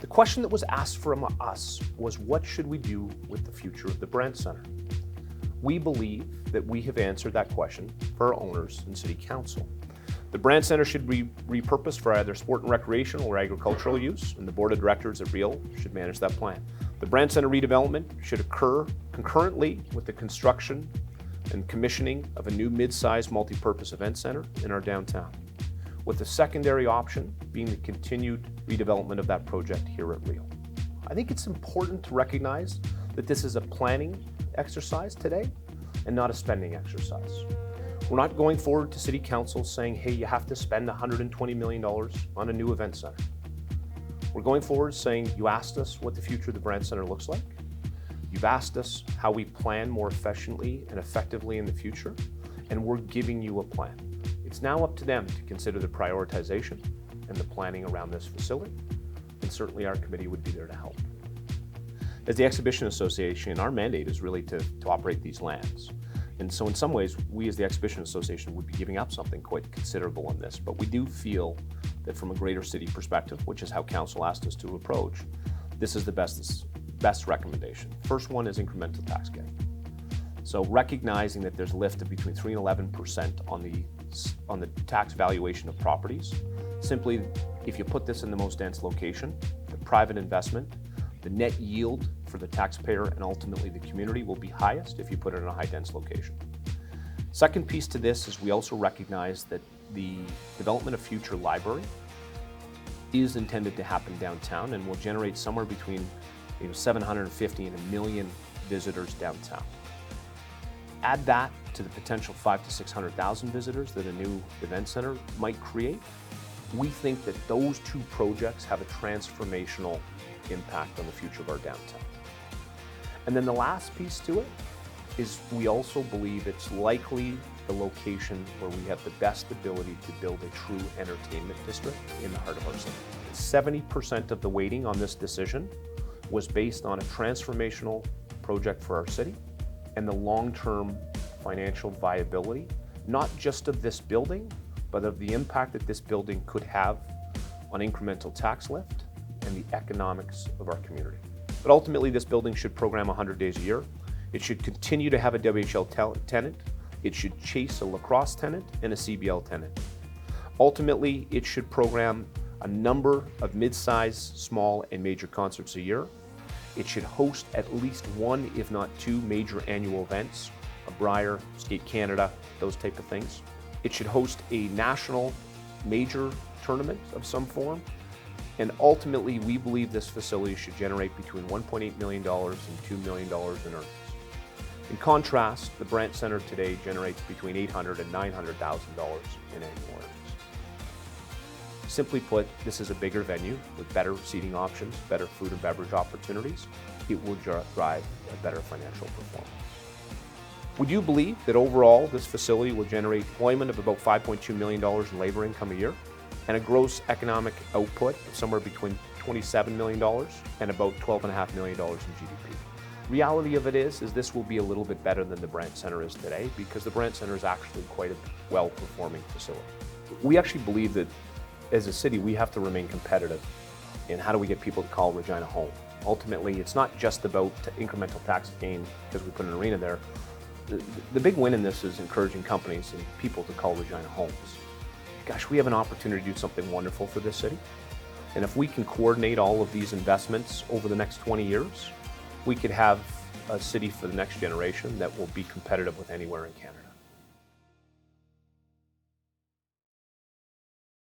The question that was asked from us was, what should we do with the future of the Brandt Centre? We believe that we have answered that question for our owners and City Council. The Brandt Centre should be repurposed for either sport and recreational or agricultural use, and the Board of Directors at REAL should manage that plan. The Brandt Centre redevelopment should occur concurrently with the construction and commissioning of a new mid-sized multi-purpose event centre in our downtown, with the secondary option being the continued redevelopment of that project here at REAL. I think it's important to recognize that this is a planning exercise today and not a spending exercise. We're not going forward to City Council saying, hey, you have to spend $120 million on a new event center. We're going forward saying, you asked us what the future of the Brandt Centre looks like. You've asked us how we plan more efficiently and effectively in the future, and we're giving you a plan. It's now up to them to consider the prioritization and the planning around this facility, and certainly our committee would be there to help. As the Exhibition Association, our mandate is really to operate these lands. And so in some ways, we as the Exhibition Association would be giving up something quite considerable on this, but we do feel that from a greater city perspective, which is how Council asked us to approach, this is the best recommendation. First one is incremental tax getting. So recognizing that there's a lift of between 3 and 11% on the tax valuation of properties. Simply, if you put this in the most dense location, the private investment, the net yield for the taxpayer and ultimately the community will be highest if you put it in a high dense location. Second piece to this is we also recognize that the development of future library is intended to happen downtown and will generate somewhere between 750 and 1 million visitors downtown. Add that to the potential 500,000 to 600,000 visitors that a new event center might create. We think that those two projects have a transformational impact on the future of our downtown. And then the last piece to it is we also believe it's likely the location where we have the best ability to build a true entertainment district in the heart of our city. 70% of the weighting on this decision was based on a transformational project for our city and the long-term financial viability, not just of this building, but of the impact that this building could have on incremental tax lift and the economics of our community. But ultimately, this building should program 100 days a year. It should continue to have a WHL tenant. It should chase a lacrosse tenant and a CBL tenant. Ultimately, it should program a number of mid-size, small, and major concerts a year. It should host at least one, if not two, major annual events, a Briar, Skate Canada, those type of things. It should host a national major tournament of some form. And ultimately, we believe this facility should generate between $1.8 million and $2 million in earnings. In contrast, the Brandt Centre today generates between $800,000 and $900,000 in annual earnings. Simply put, this is a bigger venue with better seating options, better food and beverage opportunities. It will drive a better financial performance. We do believe that overall, this facility will generate employment of about $5.2 million in labor income a year and a gross economic output of somewhere between $27 million and about $12.5 million in GDP. Reality of it is this will be a little bit better than the Brandt Centre is today because the Brandt Centre is actually quite a well-performing facility. We actually believe that as a city, we have to remain competitive in how do we get people to call Regina home. Ultimately, it's not just about incremental tax gain because we put an arena there. The big win in this is encouraging companies and people to call Regina homes. Gosh, we have an opportunity to do something wonderful for this city. And if we can coordinate all of these investments over the next 20 years, we could have a city for the next generation that will be competitive with anywhere in Canada.